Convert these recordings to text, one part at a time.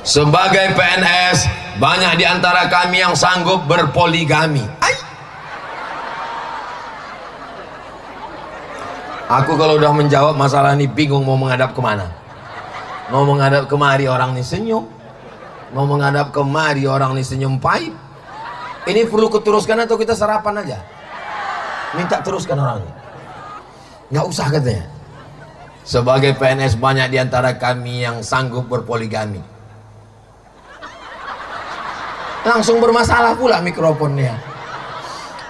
Sebagai PNS, banyak di antara kami yang sanggup berpoligami. Aku kalau udah menjawab masalah ini bingung mau menghadap kemana. Mau menghadap kemari orang ini senyum, mau menghadap kemari orang ini senyum pahit. Ini perlu kuteruskan atau kita sarapan aja? Minta teruskan orang ini. Nggak usah katanya. Sebagai PNS, banyak di antara kami yang sanggup berpoligami. Langsung bermasalah pula mikrofonnya.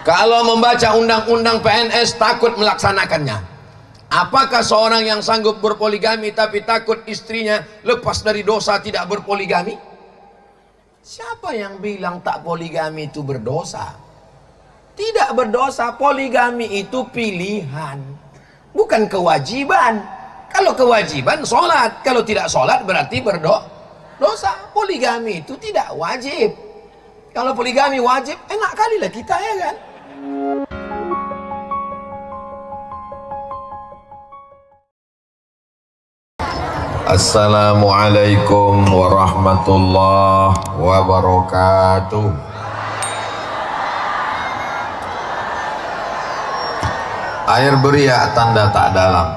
Kalau membaca undang-undang PNS takut melaksanakannya. Apakah seorang yang sanggup berpoligami tapi takut istrinya lepas dari dosa tidak berpoligami? Siapa yang bilang tak poligami itu berdosa? Tidak berdosa. Poligami itu pilihan, bukan kewajiban. Kalau kewajiban sholat, kalau tidak sholat berarti berdosa. Poligami itu tidak wajib. Kalau poligami wajib, enak kali lah kita, ya kan? Assalamualaikum warahmatullahi wabarakatuh. Air beriak tanda tak dalam,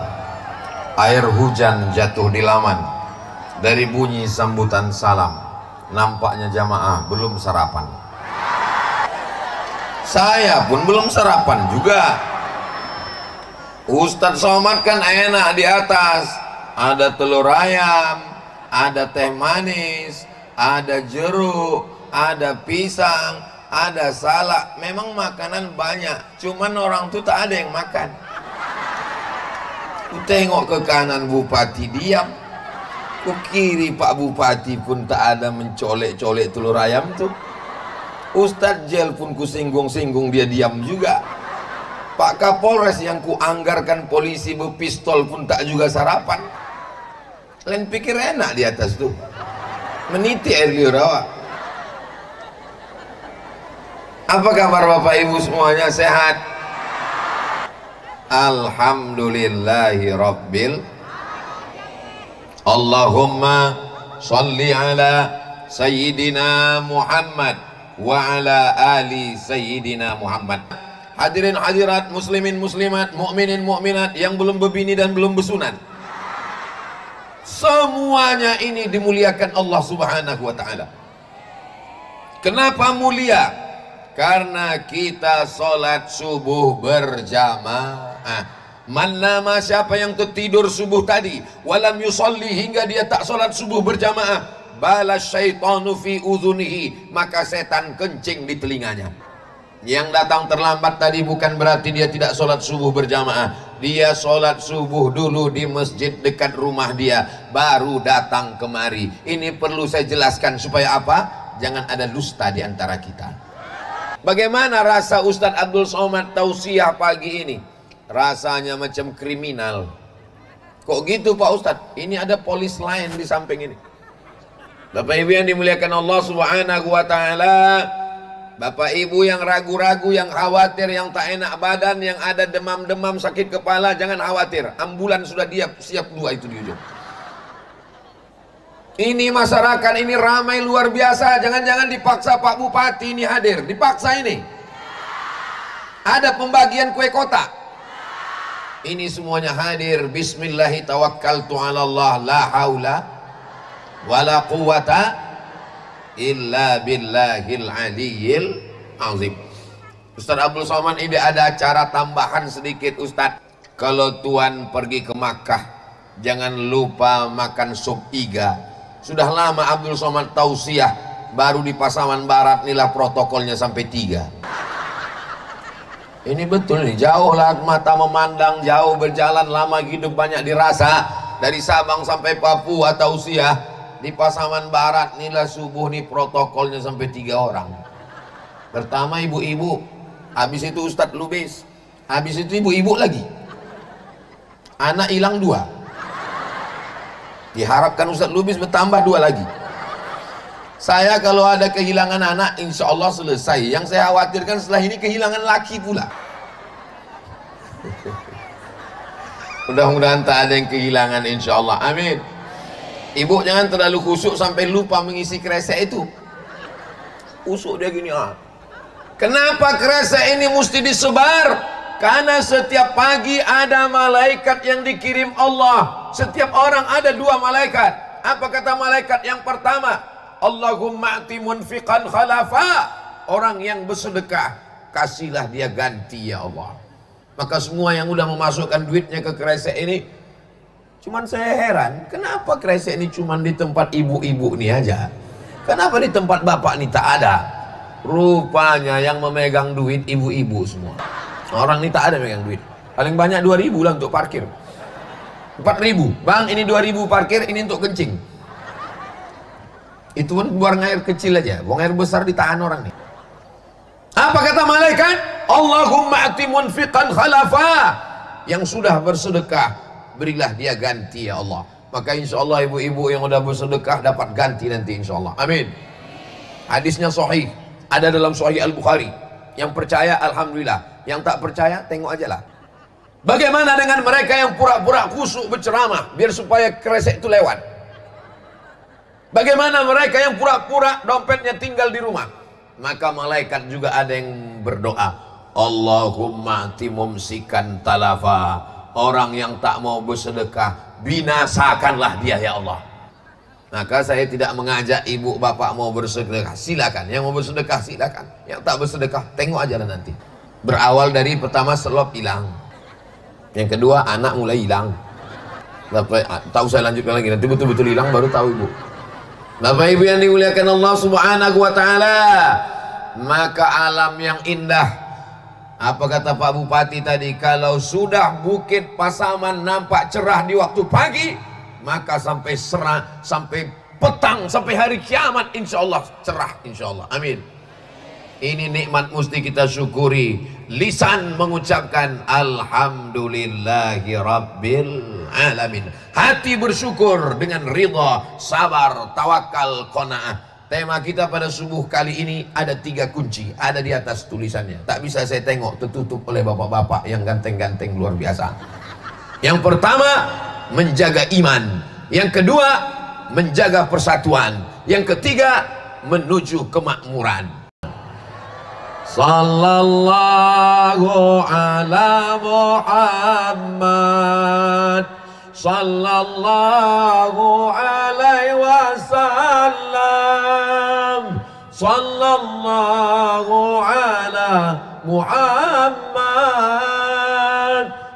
air hujan jatuh di laman. Dari bunyi sambutan salam, nampaknya jamaah belum sarapan. Saya pun belum sarapan juga. Ustadz Somad kan enak di atas. Ada telur ayam, ada teh manis, ada jeruk, ada pisang, ada salak. Memang makanan banyak, cuman orang tuh tak ada yang makan. Ku tengok ke kanan Bupati diam, ku kiri Pak Bupati pun tak ada mencolek-colek telur ayam tuh. Ustadz Jel pun ku singgung-singgung, dia diam juga. Pak Kapolres yang ku anggarkan polisi berpistol pun tak juga sarapan. Lain pikir enak di atas tuh, meniti air liur awak. Apa kabar Bapak Ibu semuanya, sehat? Alhamdulillahi Rabbil. Allahumma salli ala Sayyidina Muhammad wa ala ali Sayyidina Muhammad. Hadirin hadirat, muslimin muslimat, mukminin mukminat yang belum berbini dan belum bersunat, semuanya ini dimuliakan Allah Subhanahu wa ta'ala. Kenapa mulia? Karena kita sholat subuh berjamaah. Nama siapa yang tertidur subuh tadi walam yusolli, hingga dia tak sholat subuh berjamaah, balas syaitanu fi udhunihi, maka setan kencing di telinganya. Yang datang terlambat tadi bukan berarti dia tidak sholat subuh berjamaah. Dia sholat subuh dulu di masjid dekat rumah dia, baru datang kemari. Ini perlu saya jelaskan supaya apa? Jangan ada dusta di antara kita. Bagaimana rasa Ustadz Abdul Somad tausiah pagi ini? Rasanya macam kriminal. Kok gitu Pak Ustadz? Ini ada polis lain di samping ini. Bapak Ibu yang dimuliakan Allah Subhanahu wa ta'ala, Bapak Ibu yang ragu-ragu, yang khawatir, yang tak enak badan, yang ada demam-demam, sakit kepala, jangan khawatir. Ambulan sudah siap 2 itu di ujung. Ini masyarakat ini ramai luar biasa. Jangan-jangan dipaksa Pak Bupati ini hadir. Dipaksa ini. Ada pembagian kue kotak. Ini semuanya hadir. Bismillahi tawakkaltu ala Allah, la haula wala quwata illa billahil aliyyil azim. Ustadz Abdul Somad ini ada acara tambahan sedikit Ustadz. Kalau Tuan pergi ke Makkah, jangan lupa makan sup iga. Sudah lama Abdul Somad tausiah, baru di Pasaman Barat inilah protokolnya sampai 3. Ini betul nih, jauh lah mata memandang, jauh berjalan, lama hidup banyak dirasa. Dari Sabang sampai Papua tausiah, di Pasaman Barat inilah subuh nih protokolnya sampai 3 orang. Pertama ibu-ibu, habis itu Ustadz Lubis, habis itu ibu-ibu lagi. Anak hilang 2. Diharapkan Ustadz Lubis bertambah 2 lagi. Saya kalau ada kehilangan anak, insya Allah selesai. Yang saya khawatirkan setelah ini kehilangan laki pula. Mudah-mudahan tak ada yang kehilangan, insya Allah. Amin. Ibu jangan terlalu khusyuk sampai lupa mengisi kresek itu. Khusyuk dia gini, kenapa kresek ini mesti disebar? Karena setiap pagi ada malaikat yang dikirim Allah. Setiap orang ada 2 malaikat. Apa kata malaikat yang pertama? Allahumma ati munfiqan khalafa. Orang yang bersedekah, kasihlah dia ganti ya Allah. Maka semua yang udah memasukkan duitnya ke kresek ini, cuman saya heran, kenapa kresek ini cuman di tempat ibu-ibu nih aja? Kenapa di tempat bapak nih tak ada? Rupanya yang memegang duit ibu-ibu semua. Orang ini tak ada megang duit. Paling banyak 2.000 lah untuk parkir. 4.000. Bang, ini 2.000 parkir, ini untuk kencing. Itu pun buang air kecil aja. Buang air besar ditahan orang nih. Apa kata malaikat? Allahumma ati munfiqan khalafa. Yang sudah bersedekah, berilah dia ganti ya Allah. Maka insya Allah ibu-ibu yang sudah bersedekah dapat ganti nanti insya Allah. Amin. Hadisnya sahih. Ada dalam Sahih Al-Bukhari. Yang percaya alhamdulillah. Yang tak percaya tengok aja lah. Bagaimana dengan mereka yang pura-pura khusyuk berceramah biar supaya kresek itu lewat? Bagaimana mereka yang pura-pura dompetnya tinggal di rumah? Maka malaikat juga ada yang berdoa, Allahumma timumsikan talafa. Orang yang tak mau bersedekah, binasakanlah dia ya Allah. Maka saya tidak mengajak ibu bapak mau bersedekah, silakan. Yang mau bersedekah silakan. Yang tak bersedekah tengok aja lah nanti. Berawal dari pertama selop hilang, yang kedua anak mulai hilang. Tahu saya lanjutkan lagi nanti betul-betul hilang baru tahu ibu. Bapak ibu yang dimuliakan Allah subhanahu wa ta'ala, maka alam yang indah, apa kata Pak Bupati tadi, kalau sudah Bukit Pasaman nampak cerah di waktu pagi, maka sampai sampai petang, sampai hari kiamat insya Allah cerah insya Allah. Amin. Ini nikmat mesti kita syukuri. Lisan mengucapkan alhamdulillahi rabbil alamin. Hati bersyukur dengan ridha, sabar, tawakal, qanaah. Tema kita pada subuh kali ini ada 3 kunci. Ada di atas tulisannya. Tak bisa saya tengok, tertutup oleh bapak-bapak yang ganteng-ganteng luar biasa. Yang pertama, menjaga iman. Yang kedua, menjaga persatuan. Yang ketiga, menuju kemakmuran. Sallallahu ala Muhammad, sallallahu alaihi wasallam, sallallahu ala Muhammad,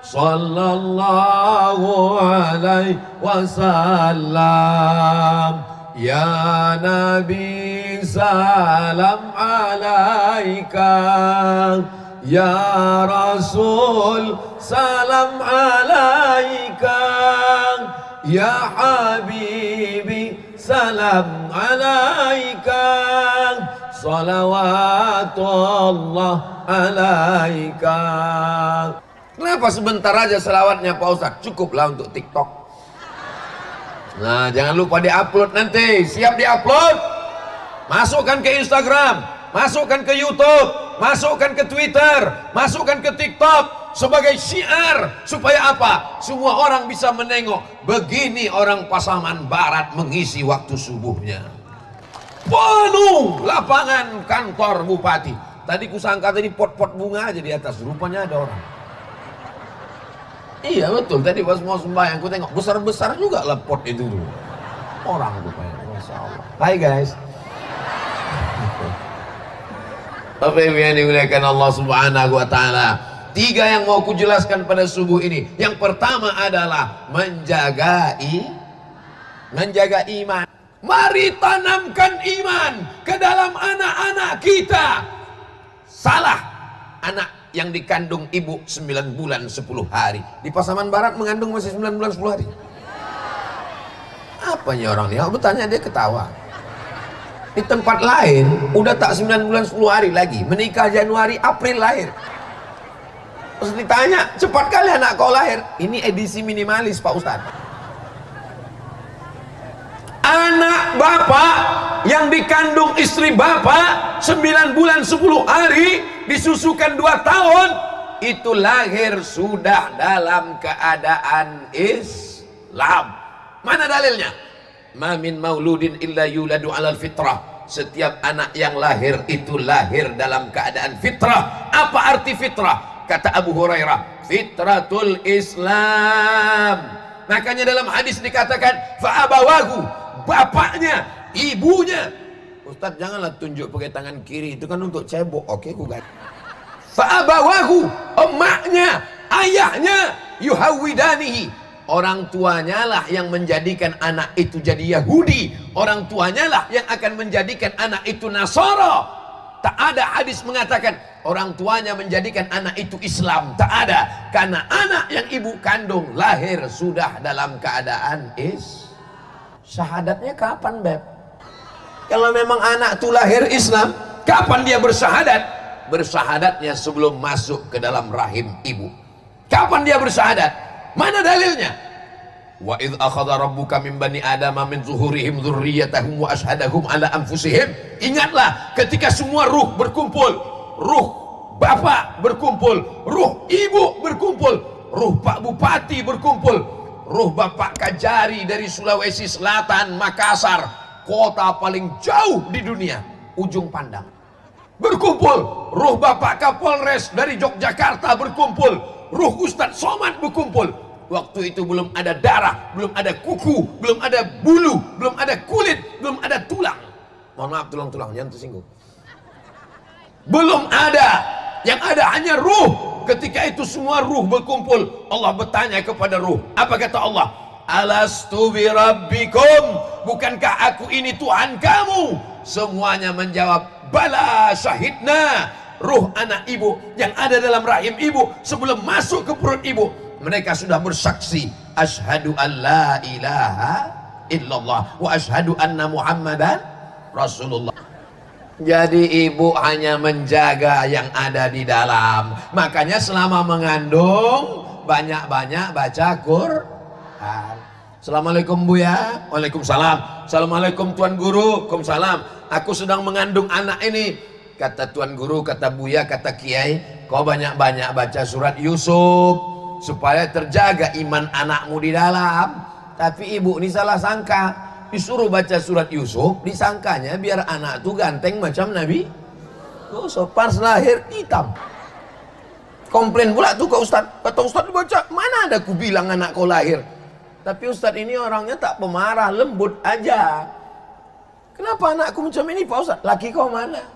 sallallahu alaihi wasallam. Ya Nabi salam alaika, ya Rasul salam alaika, ya Habibi salam alaika, salawatullah alaika. Kenapa sebentar aja selawatnya Pak Ustadz? Cukuplah untuk TikTok. Nah, jangan lupa diupload nanti. Siap diupload? Masukkan ke Instagram, masukkan ke YouTube, masukkan ke Twitter, masukkan ke TikTok sebagai syiar. Supaya apa? Semua orang bisa menengok. Begini orang Pasaman Barat mengisi waktu subuhnya. Penuh lapangan kantor bupati. Tadi kusangka tadi pot-pot bunga aja di atas. Rupanya ada orang. Iya betul, tadi pas mau sembahyang aku tengok besar-besar juga lah pot itu dulu. Orang rupanya, Masya Allah. Hai guys. Bapak Ibu yang dimuliakan Allah subhanahu wa ta'ala, 3 yang mau kujelaskan pada subuh ini. Yang pertama adalah menjaga iman. Mari tanamkan iman ke dalam anak-anak kita. Salah anak yang dikandung ibu 9 bulan 10 hari. Di Pasaman Barat mengandung masih 9 bulan 10 hari. Apanya orang ini? Aku bertanya dia ketawa. Di tempat lain udah tak 9 bulan 10 hari lagi. Menikah Januari, April lahir. Terus ditanya, cepat kali anak kau lahir. Ini edisi minimalis Pak Ustadz. Anak bapak yang dikandung istri bapak 9 bulan 10 hari, disusukan 2 tahun, itu lahir sudah dalam keadaan Islam. Mana dalilnya? ma min mauludin illa yuladu alal fitrah. Setiap anak yang lahir itu lahir dalam keadaan fitrah. Apa arti fitrah? Kata Abu Hurairah, fitratul Islam. Makanya dalam hadis dikatakan fa'abawahu, bapaknya, ibunya. Ustaz, janganlah tunjuk pakai tangan kiri, itu kan untuk cebok. Oke, gugat. Fa'abawahu, emaknya, ayahnya, yuhawidanihi, orang tuanya lah yang menjadikan anak itu jadi Yahudi. Orang tuanya lah yang akan menjadikan anak itu Nasara. Tak ada hadis mengatakan orang tuanya menjadikan anak itu Islam. Tak ada. Karena anak yang ibu kandung lahir sudah dalam keadaan syahadatnya kapan, Beb? Kalau memang anak itu lahir Islam, kapan dia bersyahadat? Bersyahadatnya sebelum masuk ke dalam rahim ibu. Kapan dia bersyahadat? Mana dalilnya? Wa idh akhadha rabbuka min bani adama min zuhurihim dzurriyyatahum wa ashhadahum ala anfusihim. Ingatlah ketika semua ruh berkumpul, ruh bapak berkumpul, ruh ibu berkumpul, ruh Pak Bupati berkumpul, ruh Bapak Kajari dari Sulawesi Selatan, Makassar, kota paling jauh di dunia, ujung pandang, berkumpul. Ruh Bapak Kapolres dari Yogyakarta berkumpul, ruh Ustadz Somad berkumpul. Waktu itu belum ada darah, belum ada kuku, belum ada bulu, belum ada kulit, belum ada tulang. Mohon maaf, tulang-tulang jangan tersinggung. Belum ada. Yang ada hanya ruh. Ketika itu semua ruh berkumpul, Allah bertanya kepada ruh. Apa kata Allah? Alastu bi rabbikum, bukankah aku ini Tuhan kamu? Semuanya menjawab, bala syahidna. Ruh anak ibu yang ada dalam rahim ibu sebelum masuk ke perut ibu, mereka sudah bersaksi, asyhadu an la ilaha illallah wa asyhadu anna muhammadan rasulullah. Jadi ibu hanya menjaga yang ada di dalam. Makanya selama mengandung banyak-banyak baca Quran. Assalamualaikum Bu ya. Waalaikumsalam. Assalamualaikum Tuan Guru. Waalaikumsalam. Aku sedang mengandung anak ini. Kata Tuan Guru, kata Buya, kata Kiai, kau banyak-banyak baca surat Yusuf supaya terjaga iman anakmu di dalam. Tapi ibu ini salah sangka, disuruh baca surat Yusuf, disangkanya biar anak tuh ganteng macam Nabi Yusuf. Pas lahir hitam. Komplain pula tuh ke Ustadz. Kata Ustadz baca, mana ada ku bilang anak kau lahir. Tapi Ustadz ini orangnya tak pemarah, lembut aja. Kenapa anakku macam ini Pak Ustadz? Laki kau mana?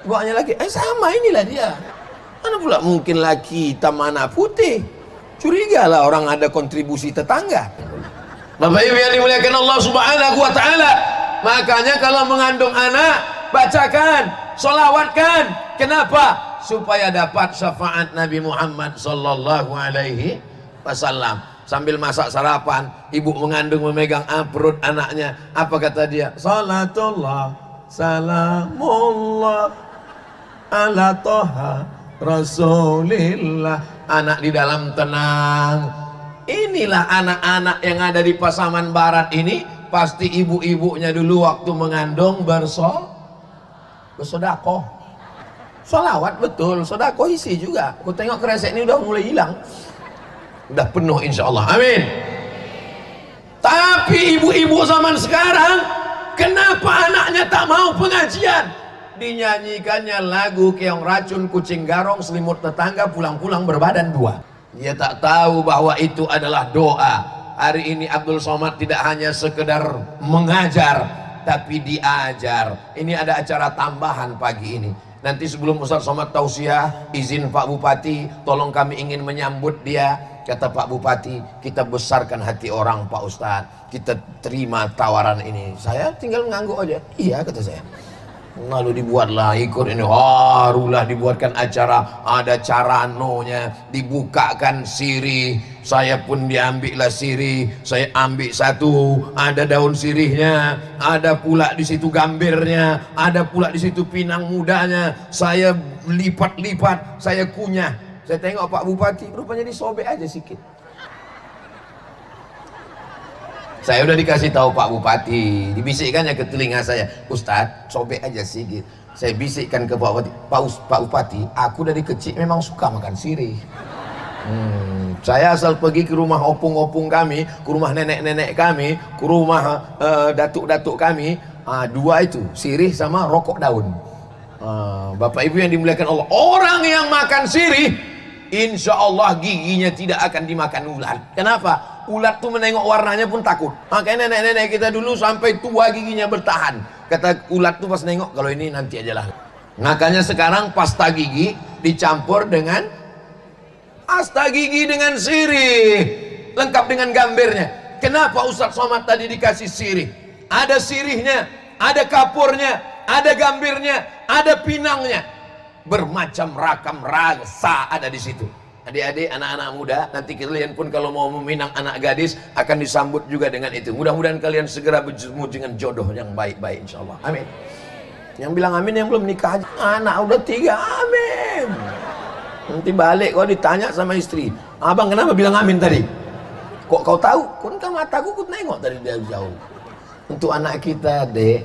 Bukannya laki, sama inilah dia. Mana pula mungkin laki hitam anak putih? Curigalah orang ada kontribusi tetangga. Bapak Ibu yang dimuliakan Allah Subhanahu wa Ta'ala, makanya kalau mengandung anak, bacakan, sholawatkan. Kenapa? Supaya dapat syafaat Nabi Muhammad sallallahu alaihi wasallam. Sambil masak sarapan, ibu mengandung memegang perut anaknya. Apa kata dia? Salatullah, salamullah ala toha rasulillah. Anak di dalam tenang. Inilah anak-anak yang ada di Pasaman Barat ini. Pasti ibu-ibunya dulu waktu mengandung bersodakoh. Sholawat betul, sodakoh isi juga. Aku tengok kresek ini udah mulai hilang. Udah penuh insya Allah, amin. Tapi ibu-ibu zaman sekarang, kenapa anaknya tak mau pengajian? Dinyanyikannya lagu keong racun kucing garong selimut tetangga pulang-pulang berbadan dua. Dia tak tahu bahwa itu adalah doa. Hari ini Abdul Somad tidak hanya sekedar mengajar, tapi diajar. Ini ada acara tambahan pagi ini. Nanti sebelum Ustaz Somad tausiah, izin Pak Bupati, tolong kami ingin menyambut dia. Kata Pak Bupati, kita besarkan hati orang Pak Ustadz, kita terima tawaran ini. Saya tinggal mengangguk aja. Iya kata saya. Lalu dibuatlah ikut ini, harulah dibuatkan acara, ada caranonya, dibukakan sirih, saya pun diambillah sirih, saya ambil satu, ada daun sirihnya, ada pula di situ gambirnya, ada pula di situ pinang mudanya, saya lipat-lipat, saya kunyah, saya tengok Pak Bupati, rupanya disobek aja sikit. Saya udah dikasih tahu Pak Bupati, dibisikkannya ke telinga saya, Ustadz, sobek aja sedikit. Saya bisikkan ke Pak Bupati, Pak Bupati, aku dari kecil memang suka makan sirih. Saya asal pergi ke rumah opung-opung kami, ke rumah nenek-nenek kami, ke rumah datuk-datuk kami, dua itu, sirih sama rokok daun. Bapak Ibu yang dimuliakan Allah, orang yang makan sirih, insya Allah giginya tidak akan dimakan ulat. Kenapa? Ulat tuh menengok warnanya pun takut. Makanya nenek-nenek kita dulu sampai tua giginya bertahan. Kata ulat tuh pas nengok, kalau ini nanti ajalah. Makanya sekarang pasta gigi dicampur dengan pasta gigi dengan sirih, lengkap dengan gambarnya. Kenapa Ustadz Somad tadi dikasih sirih? Ada sirihnya, ada kapurnya, ada gambirnya, ada pinangnya, bermacam rakam rasa ada di situ. Adik-adik, anak-anak muda, nanti kalian pun kalau mau meminang anak gadis akan disambut juga dengan itu. Mudah-mudahan kalian segera bertemu dengan jodoh yang baik-baik, insya Allah. Amin. Yang bilang amin yang belum nikah aja. Anak udah 3, amin. Nanti balik kau ditanya sama istri, abang kenapa bilang amin tadi? Kok kau tahu? Kan mataku ku nengok dari jauh. Untuk anak kita, dek.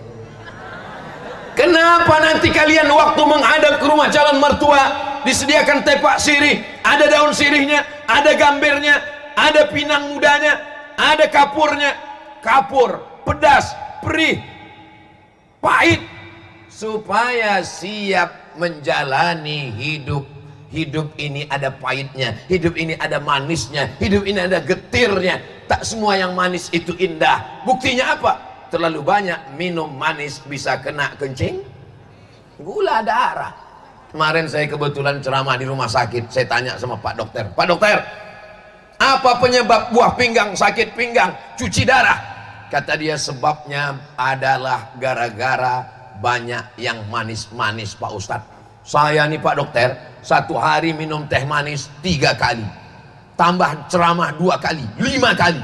Kenapa nanti kalian waktu menghadap ke rumah calon mertua disediakan tepak sirih, ada daun sirihnya, ada gambirnya, ada pinang mudanya, ada kapurnya, kapur, pedas, perih, pahit, supaya siap menjalani hidup. Hidup ini ada pahitnya, hidup ini ada manisnya, hidup ini ada getirnya. Tak semua yang manis itu indah. Buktinya apa? Terlalu banyak minum manis bisa kena kencing gula darah. Kemarin saya kebetulan ceramah di rumah sakit. Saya tanya sama Pak Dokter, Pak Dokter, apa penyebab buah pinggang sakit pinggang, cuci darah? Kata dia, sebabnya adalah gara-gara banyak yang manis-manis, Pak Ustadz. Saya nih Pak Dokter, satu hari minum teh manis 3 kali, tambah ceramah 2 kali, 5 kali.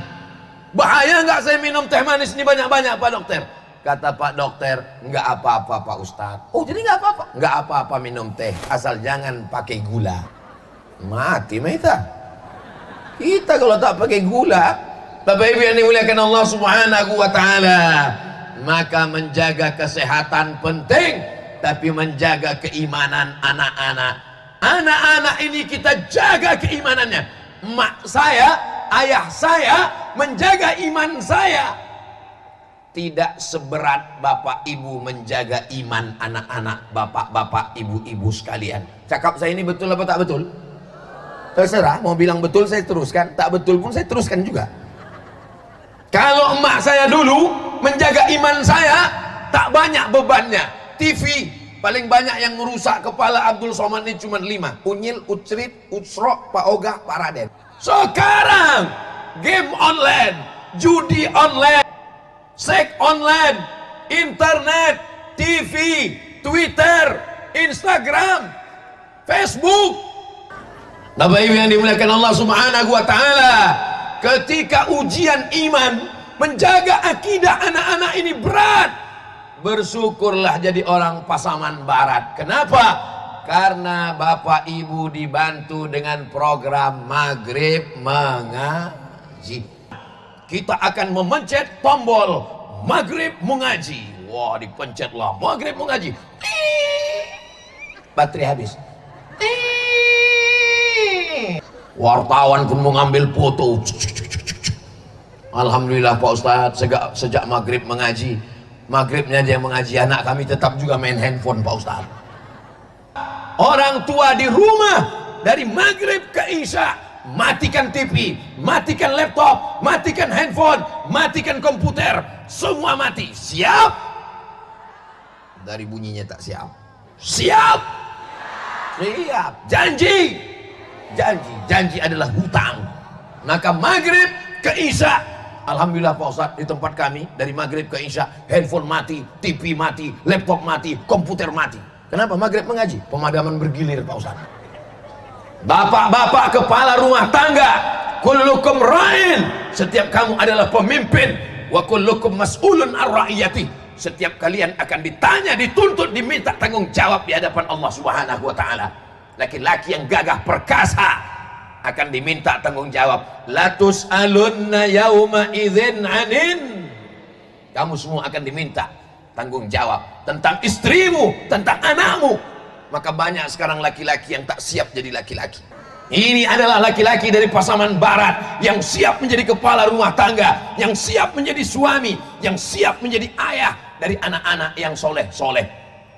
Bahaya nggak saya minum teh manis ini banyak-banyak, Pak Dokter? Kata Pak Dokter, nggak apa-apa Pak Ustadz. Oh, jadi nggak apa-apa? Nggak apa-apa minum teh, asal jangan pakai gula. Mati kita kalau tak pakai gula. Bapak Ibu yang dimuliakan Allah Subhanahu wa Ta'ala, maka menjaga kesehatan penting, tapi menjaga keimanan anak-anak. Anak-anak ini kita jaga keimanannya. Mak saya, ayah saya menjaga iman saya. Tidak seberat bapak ibu menjaga iman anak-anak, bapak-bapak, ibu-ibu sekalian. Cakap saya ini betul apa tak betul? Terserah, mau bilang betul saya teruskan, tak betul pun saya teruskan juga. Kalau emak saya dulu menjaga iman saya, tak banyak bebannya. TV paling banyak yang merusak kepala Abdul Somad ini cuma 5. Unyil, Ucrit, Utsro, Pak Ogah, Pak Raden. Sekarang game online, judi online, seks online, internet, TV, Twitter, Instagram, Facebook. Bapak Ibu yang dimuliakan Allah Subhanahu wa Ta'ala, ketika ujian iman, menjaga akidah anak-anak ini berat. Bersyukurlah jadi orang Pasaman Barat. Kenapa? Karena Bapak Ibu dibantu dengan program Maghrib Mengaji. Kita akan memencet tombol Maghrib Mengaji. Wah, dipencetlah Maghrib Mengaji. Baterai habis. Wartawan pun mengambil foto. Alhamdulillah Pak Ustadz, sejak Maghrib Mengaji, Maghribnya dia mengaji, anak kami tetap juga main handphone Pak Ustadz. Orang tua di rumah dari Maghrib ke Isya matikan TV, matikan laptop, matikan handphone, matikan komputer, semua mati. Siap? Dari bunyinya tak siap. Siap? Siap. Janji. Janji adalah hutang. Maka Maghrib ke Isya, alhamdulillah Pak Ustadz, di tempat kami dari Maghrib ke Isya handphone mati, TV mati, laptop mati, komputer mati. Kenapa? Maghrib Mengaji, pemadaman bergilir Pak Ustadz. Bapak-bapak kepala rumah tangga, kullukum ra'in, setiap kamu adalah pemimpin, wa kullukum mas'ulun ar-ra'iyati, setiap kalian akan ditanya, dituntut, diminta tanggung jawab di hadapan Allah Subhanahu wa Ta'ala. Laki-laki yang gagah perkasa akan diminta tanggung jawab. Latus alunna yauma idzin anin. Kamu semua akan diminta tanggung jawab tentang istrimu, tentang anakmu. Maka banyak sekarang laki-laki yang tak siap jadi laki-laki. Ini adalah laki-laki dari pasaman barat yang siap menjadi kepala rumah tangga, yang siap menjadi suami, yang siap menjadi ayah dari anak-anak yang soleh-soleh.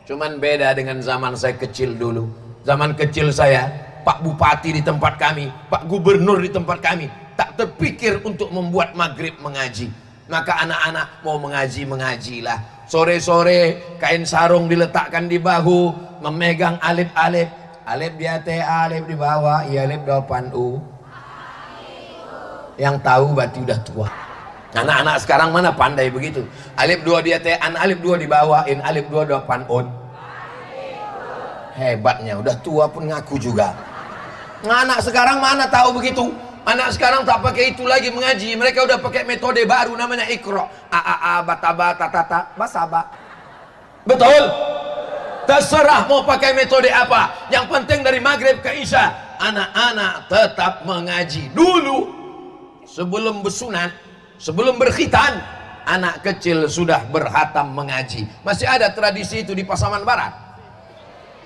Cuman beda dengan zaman saya kecil dulu. Zaman kecil saya, Pak Bupati di tempat kami, Pak Gubernur di tempat kami, tak terpikir untuk membuat maghrib mengaji. Maka anak-anak mau mengaji, mengajilah. Sore-sore kain sarung diletakkan di bahu, memegang alif-alif. Alif di atas, alif di bawah, iya alif depan u. Yang tahu berarti udah tua. Anak-anak sekarang mana pandai begitu. Alif 2 di atas, alif 2 di bawah, alif 2 depan un. Hebatnya, udah tua pun ngaku juga. Anak sekarang mana tahu begitu. Anak sekarang tak pakai itu lagi mengaji. Mereka udah pakai metode baru namanya Iqra. A bataba tatata basaba. Betul? Terserah mau pakai metode apa. Yang penting dari maghrib ke isya, anak-anak tetap mengaji. Dulu sebelum bersunat, sebelum berkhitan, anak kecil sudah berhatam mengaji. Masih ada tradisi itu di Pasaman Barat.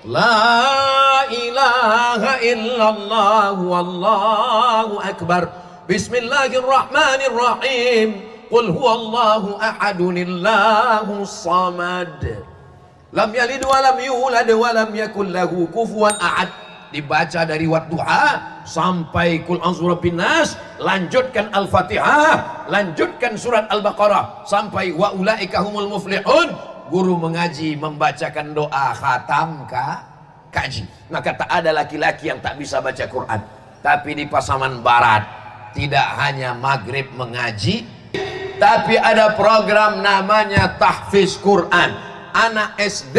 La ilaha illallah wallahu akbar. Bismillahirrahmanirrahim. Qul huwallahu ahadunillahu samad. Lam yalid wa lam yulad wa lam yakul lahu kufuwan ahad. Dibaca dari wadduha sampai kul a'udzu birabbin nas, lanjutkan Al-Fatihah, lanjutkan surat Al-Baqarah sampai wa ulaika humul muflihun. Guru mengaji membacakan doa khatam kaji. Maka tak ada laki-laki yang tak bisa baca Quran. Tapi di Pasaman Barat tidak hanya maghrib mengaji, tapi ada program namanya tahfiz Quran. Anak SD,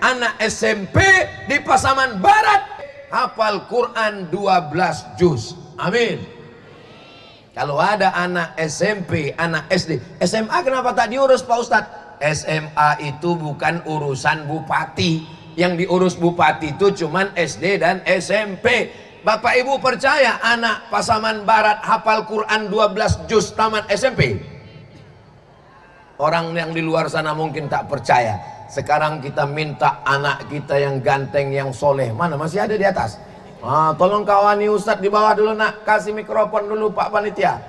anak SMP di Pasaman Barat hafal Quran 12 juz. Amin. Kalau ada anak SMP, anak SD, SMA kenapa tak diurus Pak Ustadz? SMA itu bukan urusan bupati. Yang diurus bupati itu cuman SD dan SMP. Bapak Ibu percaya anak Pasaman Barat hafal Quran 12 juz tamat SMP? Orang yang di luar sana mungkin tak percaya. Sekarang kita minta anak kita yang ganteng, yang soleh. Mana masih ada di atas? Tolong kawani Ustadz di bawah dulu nak. Kasih mikrofon dulu Pak Panitia.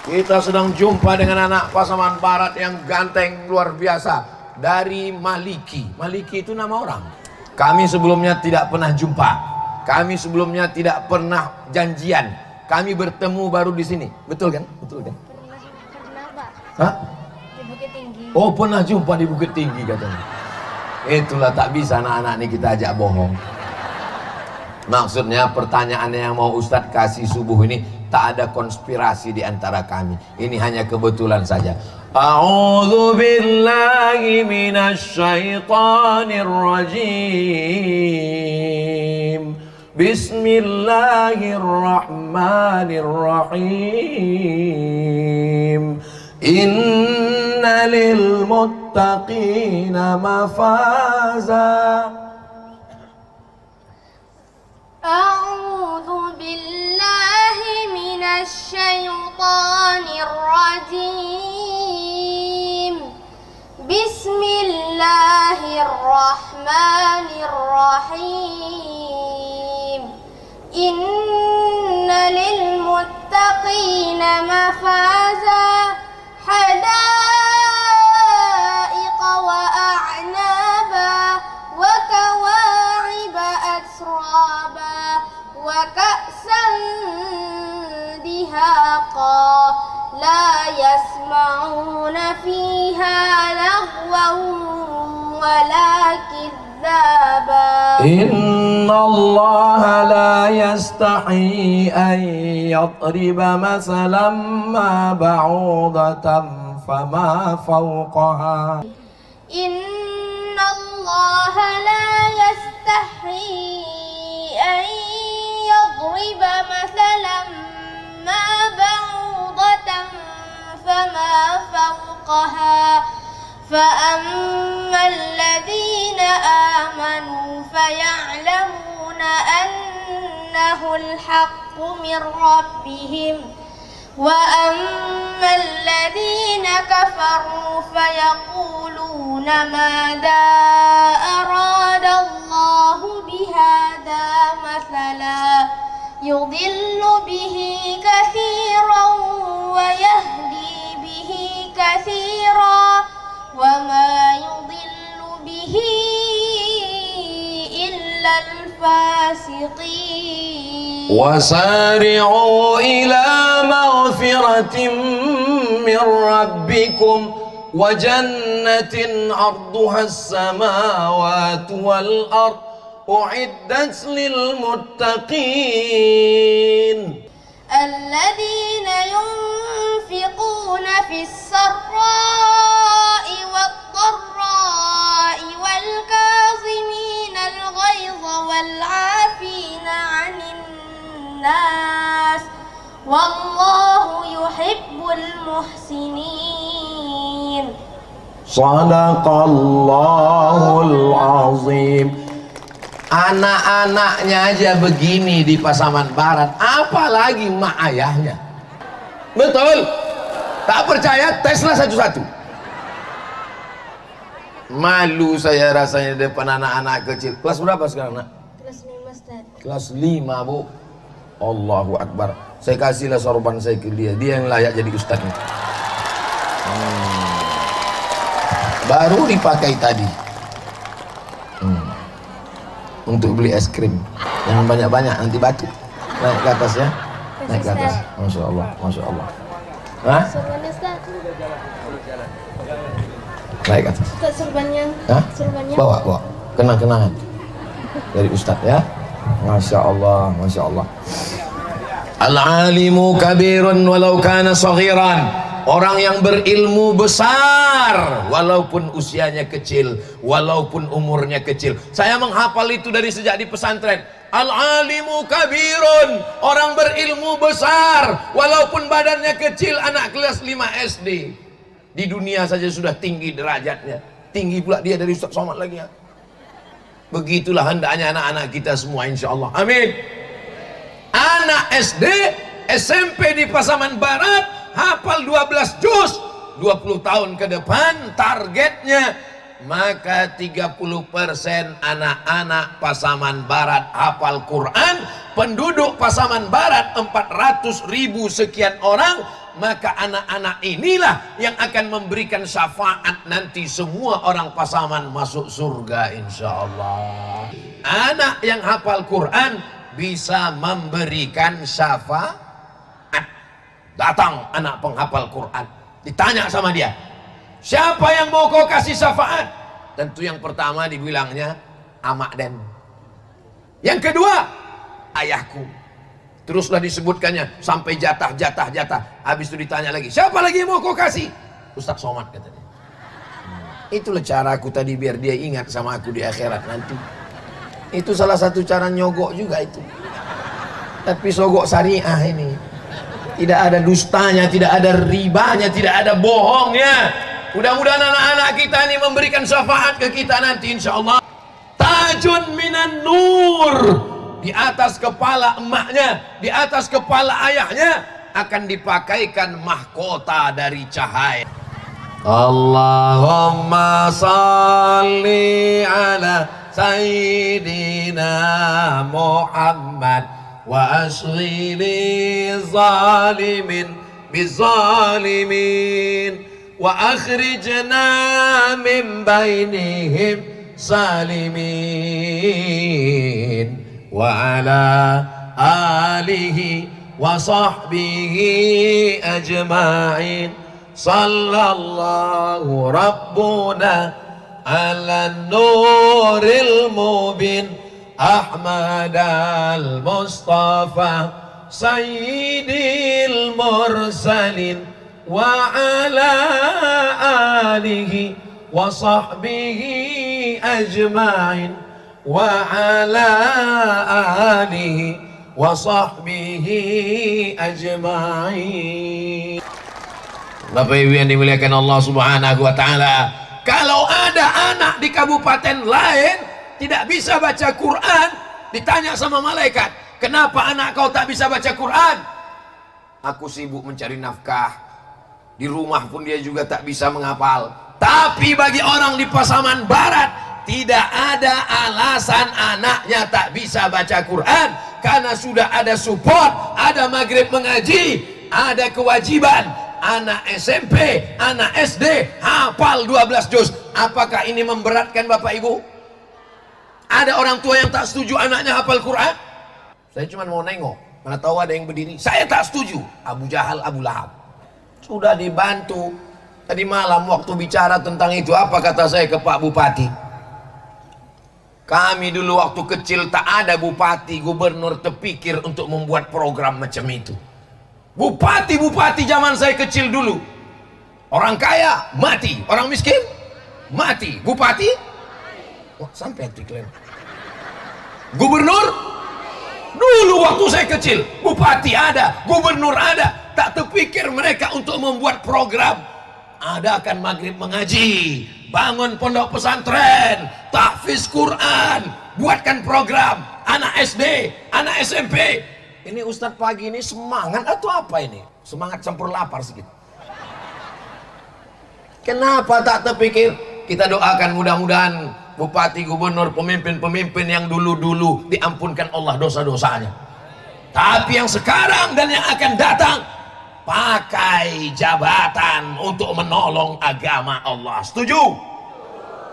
Kita sedang jumpa dengan anak Pasaman Barat yang ganteng luar biasa. Dari Maliki. Maliki itu nama orang. Kami sebelumnya tidak pernah jumpa. Kami sebelumnya tidak pernah janjian. Kami bertemu baru di sini. Betul kan? Betul kan? Hah? Di Bukit Tinggi. Oh, pernah jumpa di Bukit Tinggi katanya. Itulah tak bisa anak-anak ini kita ajak bohong. Maksudnya pertanyaannya yang mau Ustadz kasih subuh ini tak ada konspirasi di antara kami. Ini hanya kebetulan saja. A'udzu billahi minasy syaithanir rajim. Bismillahirrahmanirrahim. Inna lil muttaqina mafaza. A'udzu billahi minasy syaithanir rajim. Bismillahirrahmanirrahim. Inna lil muttaqina mafaza. حدائق وأعنابا وكواعب أترابا وكأسا دهاقا لا يسمعون فيها لغوا ولا كذابا إن الله لا يستحي أن يضرب مثلا ما بعوضة فما فوقها إن الله لا يستحي أن يضرب مثلا ما بعوضة فما فوقها فأما الذين آمنوا فيعلمون أنه الحق من ربهم وأما الذين كفروا فيقولون ماذا أراد الله بهذا مثلا يضل به كثيرا ويهدي به كثيرا وما يضل به إلا الفاسقين وسارعوا إلى مغفرة من ربكم وجنة عرضها السماوات والأرض أعدت للمتقين الذين ينفقون في السراء والضراء والكاظمين الغيظ والعافين عن الناس والله يحب المحسنين. Sadaqallahul azim. Anak-anaknya aja begini di Pasaman Barat, apalagi mak ayahnya. Betul? Tak percaya, teslah satu-satu. Malu saya rasanya depan anak-anak kecil. Kelas berapa sekarang, nak? Kelas 5, Ustaz. Kelas 5, Bu. Allahu Akbar. Saya kasihlah sorban saya ke dia. Dia yang layak jadi ustadz. Baru dipakai tadi. Untuk beli es krim. Jangan banyak-banyak, nanti batuk. Naik ke atas ya. Naik ke atas. Masya Allah, Masya Allah. Hah? Surbannya, Ustaz. Naik ke atas. Ustaz, surbannya. Hah? Surbannya. Bawa. Kenang-kenangan. Dari ustadz ya. Masya Allah, Masya Allah. Al-alimu kabirun walau kana saghiran. Orang yang berilmu besar walaupun usianya kecil, walaupun umurnya kecil. Saya menghafal itu dari sejak di pesantren. Al-alimu kabirun, orang berilmu besar walaupun badannya kecil. Anak kelas 5 SD di dunia saja sudah tinggi derajatnya. Tinggi pula dia dari Ustaz Somad lagi ya. Begitulah hendaknya anak-anak kita semua, insya Allah. Amin. Anak SD, SMP di Pasaman Barat hafal 12 juz, 20 tahun ke depan targetnya, maka 30% anak-anak Pasaman Barat hafal Quran. Penduduk Pasaman Barat 400.000 sekian orang, maka anak-anak inilah yang akan memberikan syafaat nanti semua orang Pasaman masuk surga, insya Allah. Anak yang hafal Quran bisa memberikan syafaat. Datang anak penghafal Quran, ditanya sama dia, siapa yang mau kau kasih syafaat? Tentu yang pertama dibilangnya Amak Den. Yang kedua, ayahku. Teruslah disebutkannya sampai jatah. Habis itu ditanya lagi, siapa lagi yang mau kau kasih? Ustaz Somad katanya. Itulah caraku tadi biar dia ingat sama aku di akhirat nanti. Itu salah satu cara nyogok juga itu. Tapi sogok syariah ini. Tidak ada dustanya, tidak ada ribanya, tidak ada bohongnya. Mudah-mudahan anak-anak kita ini memberikan syafaat ke kita nanti, insya Allah. Tajun minan nur, di atas kepala emaknya, di atas kepala ayahnya akan dipakaikan mahkota dari cahaya. Allahumma salli ala Sayyidina Muhammad wa ashghili zalimin bizalimin wa akhrijna min bainihim salimin wa ala alihi wa sahbihi ajma'in. Sallallahu rabbuna ala nuril mubin Ahmad al-Mustafa Sayyidil Mursalin wa ala alihi wa sahbihi ajma'in wa ala alihi wa sahbihi ajma'in. Bapak Ibu yang dimuliakan Allah Subhanahu wa taala, kalau ada anak di kabupaten lain tidak bisa baca Quran, ditanya sama malaikat, kenapa anak kau tak bisa baca Quran? Aku sibuk mencari nafkah, di rumah pun dia juga tak bisa menghafal. Tapi bagi orang di Pasaman Barat tidak ada alasan anaknya tak bisa baca Quran, karena sudah ada support, ada maghrib mengaji, ada kewajiban. Anak SMP, anak SD hafal 12 juz. Apakah ini memberatkan Bapak Ibu? Ada orang tua yang tak setuju anaknya hafal Quran? Saya cuma mau nengok, mana tahu ada yang berdiri. Saya tak setuju. Abu Jahal, Abu Lahab. Sudah dibantu. Tadi malam waktu bicara tentang itu, apa kata saya ke Pak Bupati? Kami dulu waktu kecil tak ada bupati, gubernur terpikir untuk membuat program macam itu. Bupati-bupati zaman saya kecil dulu, orang kaya mati, orang miskin mati. Bupati, wah, sampai iklan. Gubernur dulu waktu saya kecil, bupati ada, gubernur ada, tak terpikir mereka untuk membuat program. Adakan maghrib mengaji, bangun pondok pesantren, tahfiz Quran, buatkan program. Anak SD, anak SMP. Ini Ustadz pagi ini semangat atau apa ini? Semangat campur lapar sedikit. Kenapa tak terpikir? Kita doakan mudah-mudahan bupati, gubernur, pemimpin-pemimpin yang dulu-dulu diampunkan Allah dosa-dosanya. Tapi yang sekarang dan yang akan datang, pakai jabatan untuk menolong agama Allah. Setuju?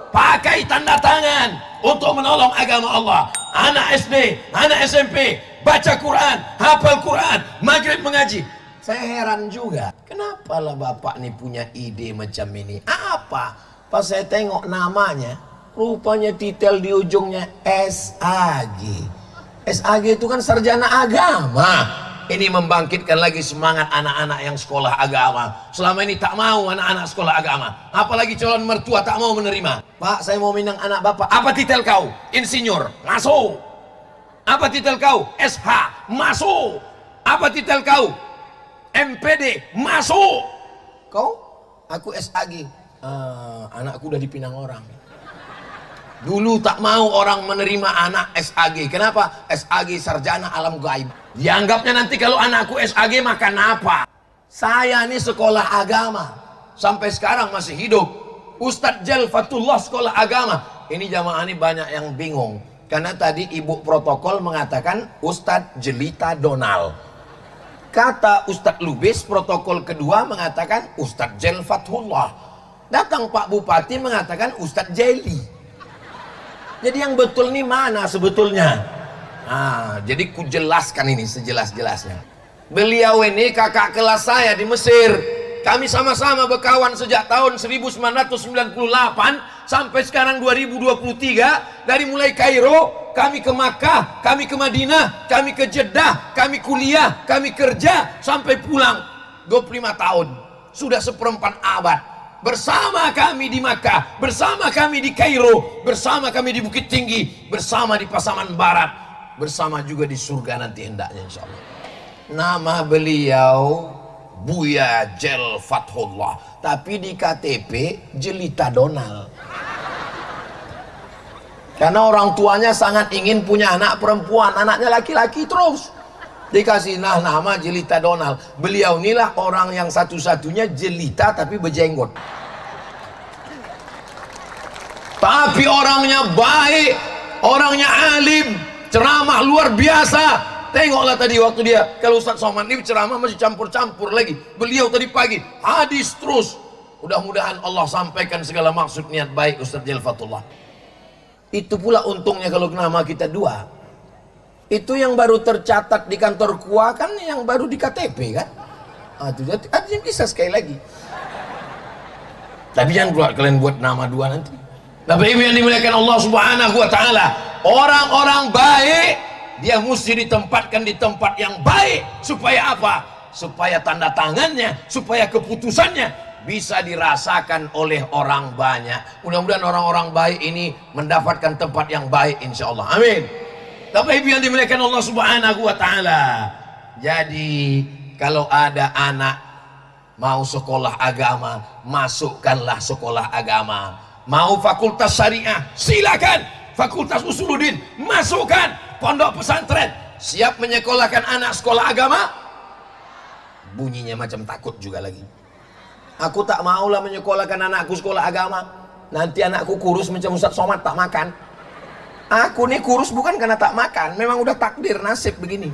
Pakai tanda tangan untuk menolong agama Allah. Anak SD, anak SMP baca Quran, hafal Quran, maghrib mengaji. Saya heran juga, kenapa lah Bapak nih punya ide macam ini? Apa? Pas saya tengok namanya, rupanya titel di ujungnya SAG. SAG itu kan sarjana agama. Ini membangkitkan lagi semangat anak-anak yang sekolah agama. Selama ini tak mau anak-anak sekolah agama, apalagi calon mertua tak mau menerima. Pak, saya mau minang anak Bapak. Apa titel kau? Insinyur. Masuk. Apa titel kau? SH. Masuk. Apa titel kau? MPD. Masuk. Kau? Aku SAG. Anakku udah dipinang orang. Dulu tak mau orang menerima anak SAG. Kenapa? SAG sarjana alam gaib. Dianggapnya nanti kalau anakku SAG makan apa? Saya ini sekolah agama, sampai sekarang masih hidup. Ustadz Jelfatullah sekolah agama. Ini jamaah ini banyak yang bingung, karena tadi ibu protokol mengatakan Ustadz Jelita Donald. Kata Ustadz Lubis protokol kedua mengatakan Ustadz Jelfatullah. Datang Pak Bupati mengatakan Ustadz Jeli. Jadi yang betul ini mana sebetulnya? Jadi ku jelaskan ini sejelas-jelasnya. Beliau ini kakak kelas saya di Mesir. Kami sama-sama berkawan sejak tahun 1998 sampai sekarang 2023. Dari mulai Kairo, kami ke Makkah, kami ke Madinah, kami ke Jeddah, kami kuliah, kami kerja, sampai pulang 25 tahun. Sudah seperempat abad. Bersama kami di Makkah, bersama kami di Kairo, bersama kami di Bukit Tinggi, bersama di Pasaman Barat, bersama juga di surga nanti hendaknya insyaallah. Nama beliau Buya Jelfatullah, tapi di KTP Jelita Donald. Karena orang tuanya sangat ingin punya anak perempuan, anaknya laki-laki terus. Dikasih nama Jelita Donald. Beliau inilah orang yang satu-satunya jelita tapi berjenggot. Tapi orangnya baik, orangnya alim, ceramah luar biasa. Tengoklah tadi waktu dia, kalau Ustadz Somad ini ceramah masih campur-campur lagi. Beliau tadi pagi hadis terus. Mudah-mudahan Allah sampaikan segala maksud niat baik Ustadz Jelfatullah. Itu pula untungnya kalau nama kita dua. Itu yang baru tercatat di kantor KUA kan, yang baru di KTP kan. Artinya bisa sekali lagi. Tapi jangan kalian buat nama dua nanti. Bapak Ibu yang dimuliakan Allah Subhanahu wa taala, orang-orang baik dia mesti ditempatkan di tempat yang baik. Supaya apa? Supaya tanda tangannya, supaya keputusannya bisa dirasakan oleh orang banyak. Mudah-mudahan orang-orang baik ini mendapatkan tempat yang baik insyaallah. Amin. Bapak Ibu yang dimuliakan Allah Subhanahu wa taala. Jadi kalau ada anak mau sekolah agama, masukkanlah sekolah agama. Mau fakultas syariah, silakan. Fakultas usuluddin, masukkan. Pondok pesantren, siap menyekolahkan anak sekolah agama? Bunyinya macam takut juga lagi. Aku tak maulah menyekolahkan anakku sekolah agama. Nanti anakku kurus macam Ustaz Somad tak makan. Aku nih kurus bukan karena tak makan, memang udah takdir nasib begini.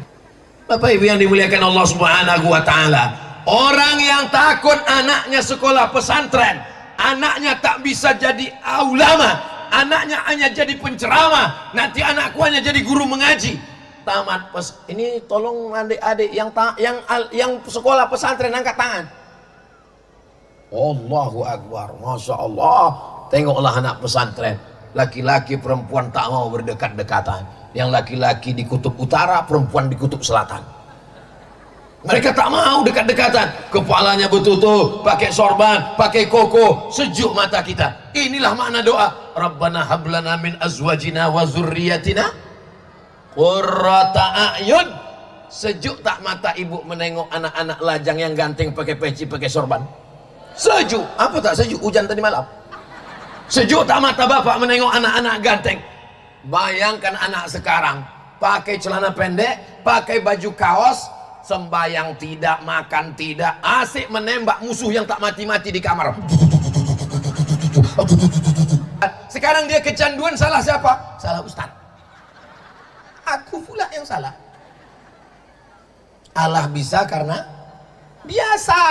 Bapak Ibu yang dimuliakan Allah Subhanahu wa taala, orang yang takut anaknya sekolah pesantren, anaknya tak bisa jadi ulama, anaknya hanya jadi penceramah, nanti anakku hanya jadi guru mengaji. Tamat ini tolong adik-adik yang sekolah pesantren angkat tangan. Allahu Akbar, Masya Allah. Tengoklah anak pesantren, laki-laki perempuan tak mau berdekat-dekatan. Yang laki-laki di kutub utara, perempuan di kutub selatan. Mereka tak mau dekat-dekatan. Kepalanya bertutup, pakai sorban, pakai koko, sejuk mata kita. Inilah makna doa. Rabbana hablana min azwajina wa zurriyatina qurrata a'yun. Sejuk tak mata ibu menengok anak-anak lajang yang ganteng pakai peci, pakai sorban? Sejuk. Apa tak sejuk? Hujan tadi malam. Sejuk tak mata bapak menengok anak-anak ganteng? Bayangkan anak sekarang pakai celana pendek, pakai baju kaos, sembayang tidak, makan tidak, asik menembak musuh yang tak mati-mati di kamar. Sekarang dia kecanduan, salah siapa? Salah Ustaz. Aku pula yang salah. Allah bisa karena biasa.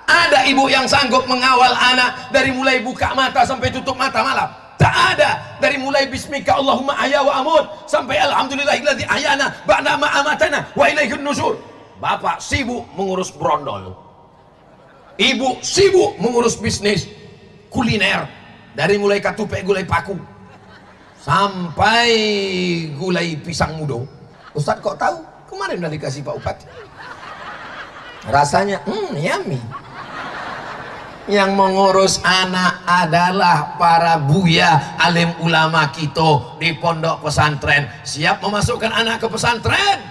Ada ibu yang sanggup mengawal anak dari mulai buka mata sampai tutup mata malam? Tak ada. Dari mulai bismika Allahumma ahya wa amut sampai alhamdulillahilladzi ahyana ba'da ma amatana wa ilaihun nusyur. Bapak sibuk mengurus brondol, ibu sibuk mengurus bisnis kuliner, dari mulai katupe gulai paku sampai gulai pisang mudo. Ustaz kok tahu? Kemarin udah dikasih Pak Upati. Rasanya yummy. Yang mengurus anak adalah para buya alim ulama kita di pondok pesantren. Siap memasukkan anak ke pesantren?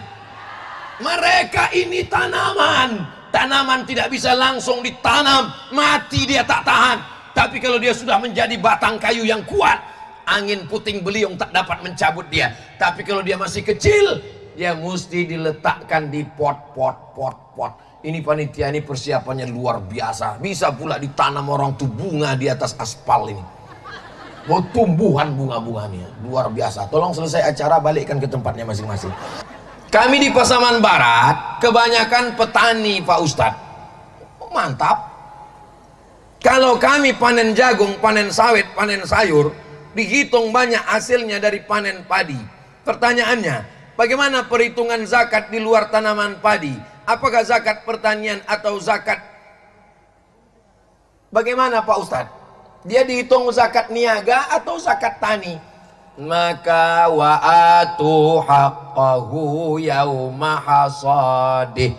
Mereka ini tanaman. Tanaman tidak bisa langsung ditanam, mati dia tak tahan. Tapi kalau dia sudah menjadi batang kayu yang kuat, angin puting beliung tak dapat mencabut dia. Tapi kalau dia masih kecil, dia mesti diletakkan di pot. Ini panitia ini persiapannya luar biasa. Bisa pula ditanam orang tuh bunga di atas aspal ini. Mau tumbuhan bunga-bunganya luar biasa. Tolong selesai acara balikkan ke tempatnya masing-masing. Kami di Pasaman Barat kebanyakan petani Pak Ustadz. Mantap. Kalau kami panen jagung, panen sawit, panen sayur, dihitung banyak hasilnya dari panen padi. Pertanyaannya, bagaimana perhitungan zakat di luar tanaman padi? Apakah zakat pertanian atau zakat? Bagaimana Pak Ustadz? Dia dihitung zakat niaga atau zakat tani? Maka wa'atu haqqahu yauma hasadih.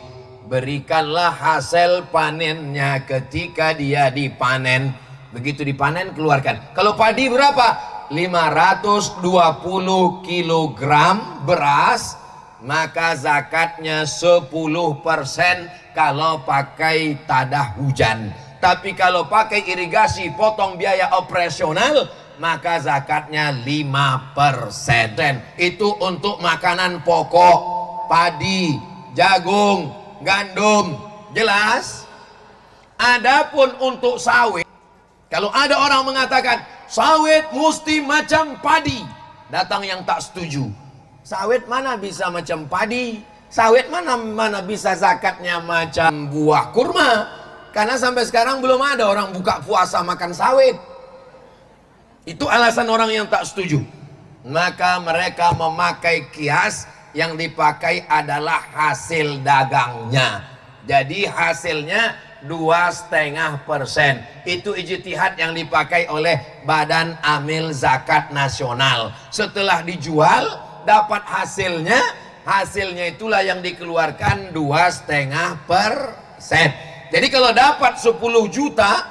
Berikanlah hasil panennya ketika dia dipanen. Begitu dipanen keluarkan. Kalau padi berapa? 520 kilogram beras, maka zakatnya 10% kalau pakai tadah hujan. Tapi kalau pakai irigasi potong biaya operasional, maka zakatnya 5%. Itu untuk makanan pokok, padi, jagung, gandum. Jelas? Adapun untuk sawit, kalau ada orang mengatakan sawit mesti macam padi, datang yang tak setuju. Sawit mana bisa macam padi? Sawit mana bisa zakatnya macam buah kurma? Karena sampai sekarang belum ada orang buka puasa makan sawit. Itu alasan orang yang tak setuju. Maka mereka memakai kias, yang dipakai adalah hasil dagangnya. Jadi hasilnya 2,5%. Itu ijtihad yang dipakai oleh Badan Amil Zakat Nasional. Setelah dijual dapat hasilnya, hasilnya itulah yang dikeluarkan 2,5%. Jadi kalau dapat 10 juta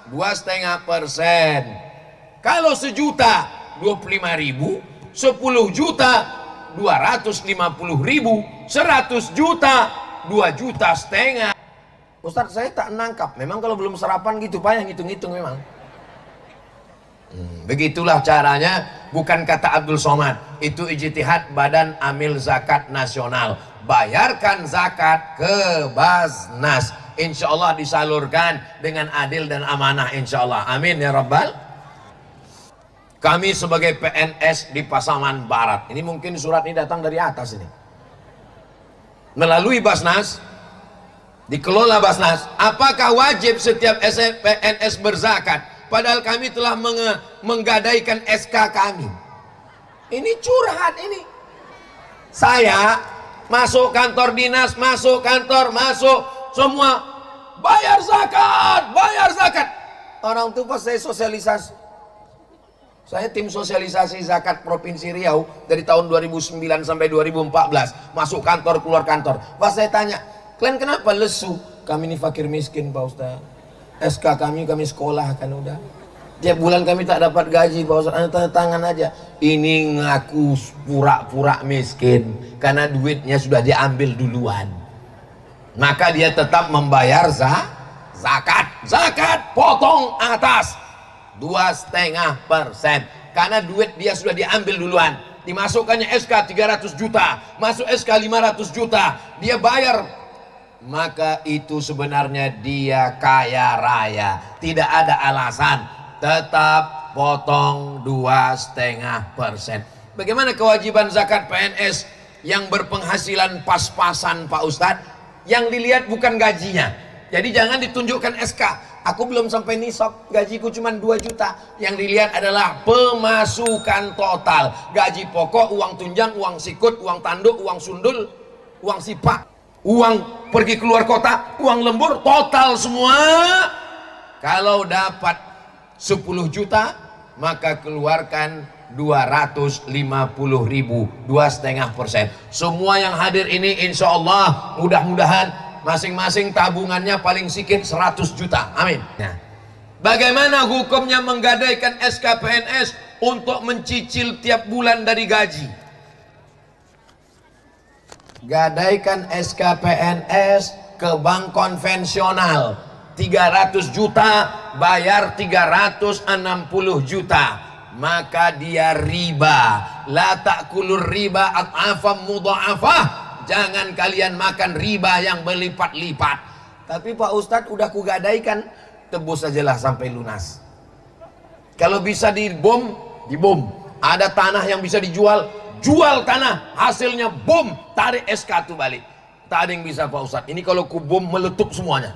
2,5%. Kalau sejuta 25.000, 10 juta 250.000, 100 juta 2,5 juta. Ustadz, saya tak nangkap. Memang kalau belum sarapan gitu payah ngitung-ngitung memang. Begitulah caranya, bukan kata Abdul Somad. Itu ijtihad Badan Amil Zakat Nasional. Bayarkan zakat ke Basnas. Insya Allah disalurkan dengan adil dan amanah, insya Allah. Amin ya Rabbal. Kami sebagai PNS di Pasaman Barat, ini mungkin surat ini datang dari atas ini, melalui Basnas, dikelola Basnas. Apakah wajib setiap PNS berzakat? Padahal kami telah menggadaikan SK kami. Ini curhat ini. Saya masuk kantor dinas, masuk kantor, masuk semua bayar zakat, bayar zakat. Orang tuh pas saya sosialisasi, saya tim sosialisasi zakat Provinsi Riau dari tahun 2009 sampai 2014, masuk kantor keluar kantor. Pas saya tanya, kalian kenapa lesu? Kami ini fakir miskin Pak Ustaz. SK kami sekolah kan udah. Tiap bulan kami tak dapat gaji Pak Ustaz, tanda tangan aja. Ini ngaku pura-pura miskin karena duitnya sudah diambil duluan. Maka dia tetap membayar zakat. Zakat potong atas 2,5%, karena duit dia sudah diambil duluan. Dimasukkannya SK 300 juta, masuk SK 500 juta, dia bayar. Maka itu sebenarnya dia kaya raya. Tidak ada alasan, tetap potong 2,5%. Bagaimana kewajiban zakat PNS yang berpenghasilan pas-pasan Pak Ustadz? Yang dilihat bukan gajinya. Jadi jangan ditunjukkan SK. Aku belum sampai nisab, gajiku cuma 2 juta. Yang dilihat adalah pemasukan total. Gaji pokok, uang tunjang, uang sikut, uang tanduk, uang sundul, uang sipak, uang pergi keluar kota, uang lembur, total semua. Kalau dapat 10 juta, maka keluarkan 250.000, 2,5%. Semua yang hadir ini insya Allah mudah-mudahan masing-masing tabungannya paling sedikit 100 juta. Amin. Nah, bagaimana hukumnya menggadaikan SK PNS untuk mencicil tiap bulan dari gaji? Gadaikan SK PNS ke bank konvensional 300 juta, bayar 360 juta, maka dia riba. La ta'kulur riba at'afam mudha'afah. Jangan kalian makan riba yang berlipat-lipat. Tapi Pak Ustadz udah kugadaikan, tebus sajalah sampai lunas. Kalau bisa dibom, dibom. Ada tanah yang bisa dijual, jual tanah, hasilnya bom, tarik SK itu balik. Tak ada yang bisa Pak Ustadz. Ini kalau ku bom meletup semuanya.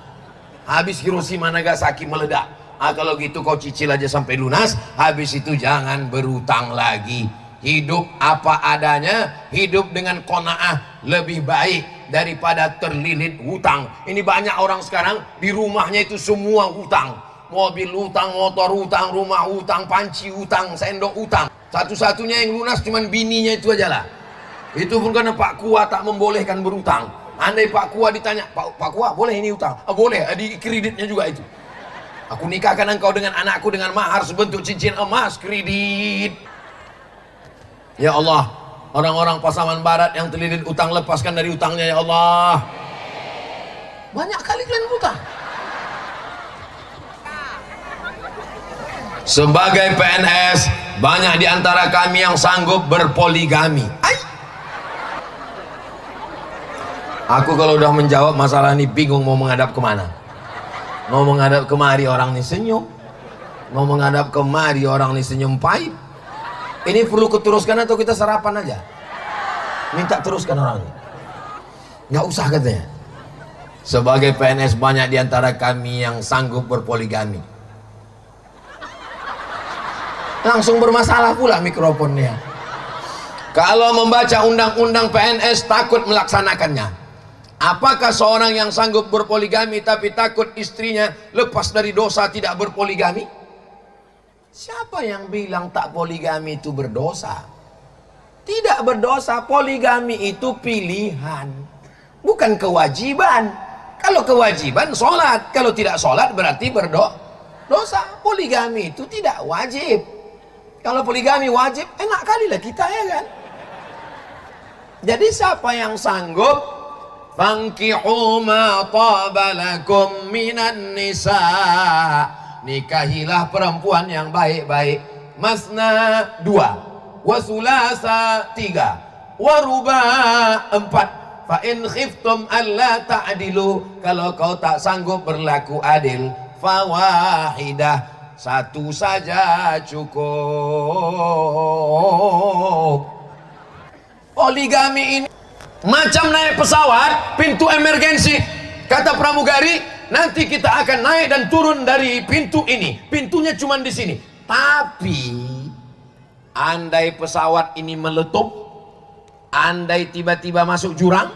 Habis Hiroshima Nagasaki meledak. Kalau gitu kau cicil aja sampai lunas, habis itu jangan berutang lagi. Hidup apa adanya, hidup dengan qanaah lebih baik daripada terlilit hutang. Ini banyak orang sekarang di rumahnya itu semua hutang. Mobil hutang, motor hutang, rumah hutang, panci hutang, sendok hutang. Satu-satunya yang lunas cuman bininya itu aja lah. Itu pun karena Pak Kua tak membolehkan berhutang. Andai Pak Kua ditanya, Pak Kua boleh ini hutang? Boleh, di kreditnya juga itu. Aku nikahkan engkau dengan anakku dengan mahar sebentuk cincin emas, kredit. Ya Allah, orang-orang Pasaman Barat yang terlilit utang, lepaskan dari utangnya ya Allah. Banyak kali kalian utang. Sebagai PNS, banyak di antara kami yang sanggup berpoligami. Aku kalau udah menjawab masalah ini bingung mau menghadap kemana. Mau menghadap kemari orang ini senyum, mau menghadap kemari orang ini senyum pahit. Ini perlu kuteruskan atau kita sarapan aja? Minta teruskan orang ini. Nggak usah katanya. Sebagai PNS banyak di antara kami yang sanggup berpoligami. Langsung bermasalah pula mikrofonnya. Kalau membaca undang-undang PNS takut melaksanakannya. Apakah seorang yang sanggup berpoligami tapi takut istrinya lepas dari dosa tidak berpoligami? Siapa yang bilang tak poligami itu berdosa? Tidak berdosa. Poligami itu pilihan, bukan kewajiban. Kalau kewajiban sholat, kalau tidak sholat berarti berdosa. Poligami itu tidak wajib. Kalau poligami wajib, enak kali lah kita ya kan. Jadi siapa yang sanggup? Fankihu ma taba lakum minan nisa. Nikahilah perempuan yang baik-baik. Masna 2, wa sulasa 3, wa ruba 4. Fa in khiftum alla ta'dilu, kalau kau tak sanggup berlaku adil, fawahidah, satu saja cukup. Poligami ini macam naik pesawat, pintu emergensi. Kata pramugari, nanti kita akan naik dan turun dari pintu ini. Pintunya cuma di sini. Tapi andai pesawat ini meletup, andai tiba-tiba masuk jurang,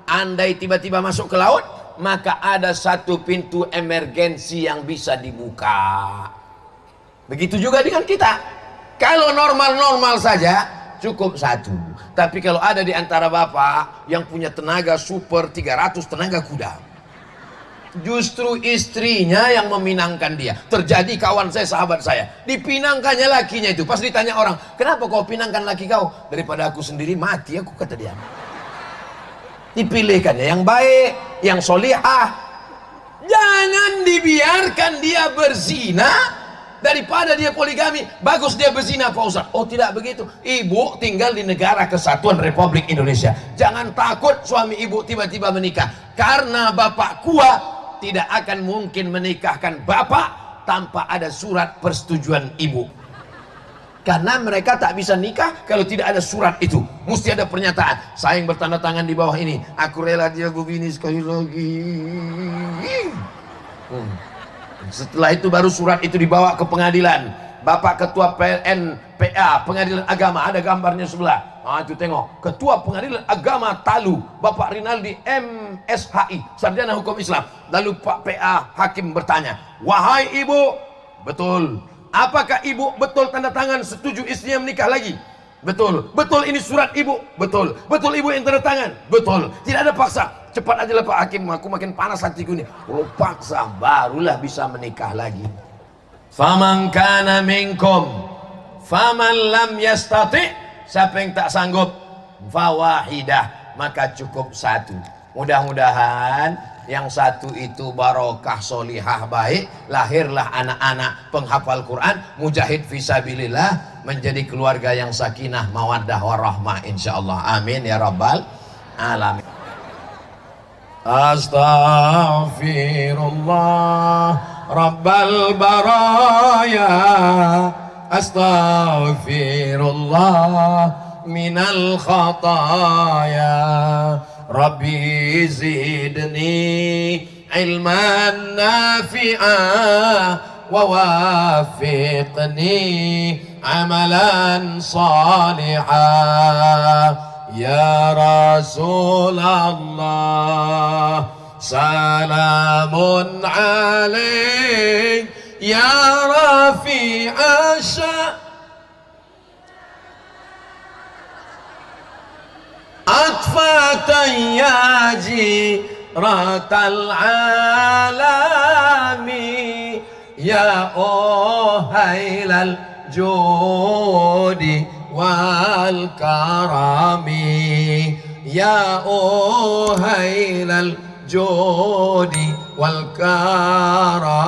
andai tiba-tiba masuk ke laut, maka ada satu pintu emergensi yang bisa dibuka. Begitu juga dengan kita. Kalau normal-normal saja cukup satu. Tapi kalau ada di antara bapak yang punya tenaga super 300 tenaga kuda, justru istrinya yang meminangkan dia. Terjadi kawan saya, sahabat saya, dipinangkannya lakinya itu. Pas ditanya orang, kenapa kau pinangkan laki kau? Daripada aku sendiri mati aku, kata dia. Dipilihkannya yang baik, yang solihah. Jangan dibiarkan dia berzina. Daripada dia poligami, bagus dia berzina, Pak Ustaz. Oh, tidak begitu. Ibu tinggal di negara kesatuan Republik Indonesia. Jangan takut suami ibu tiba-tiba menikah. Karena bapak kuat tidak akan mungkin menikahkan bapak tanpa ada surat persetujuan ibu. Karena mereka tak bisa nikah kalau tidak ada surat itu. Mesti ada pernyataan. Saya yang bertanda tangan di bawah ini. Aku rela dia begini sekali lagi. Setelah itu baru surat itu dibawa ke pengadilan. Bapak ketua PNPA, Pengadilan Agama, ada gambarnya sebelah. Nah, itu tengok. Ketua Pengadilan Agama Talu, Bapak Rinaldi MSHI, Sarjana Hukum Islam. Lalu Pak PA Hakim bertanya, wahai ibu, betul. Apakah ibu betul tanda tangan setuju istrinya menikah lagi? Betul. Betul ini surat ibu? Betul. Betul ibu yang tanda tangan? Betul. Tidak ada paksa. Cepat aja lah Pak Hakim, aku makin panas hatiku ini. Kalau paksa barulah bisa menikah lagi. Faman kana minkum faman lam yastati, siapa yang tak sanggup, fawahidah, maka cukup satu. Mudah-mudahan yang satu itu barokah, solihah, baik, lahirlah anak-anak penghafal Quran, mujahid fisabilillah, menjadi keluarga yang sakinah, mawaddah, warahmah, insyaallah. Amin ya rabbal alamin. Astaghfirullah rabbal baraya, astaghfirullah minal khataya, rabbi zidni ilman nafi'ah wa wafiqni amalan salihah. Ya Rasulullah salamun alaik ya rafi'a sya atfatan ya jiratal alami ya ohailal judi wal karami ya ohailal judi wal karami.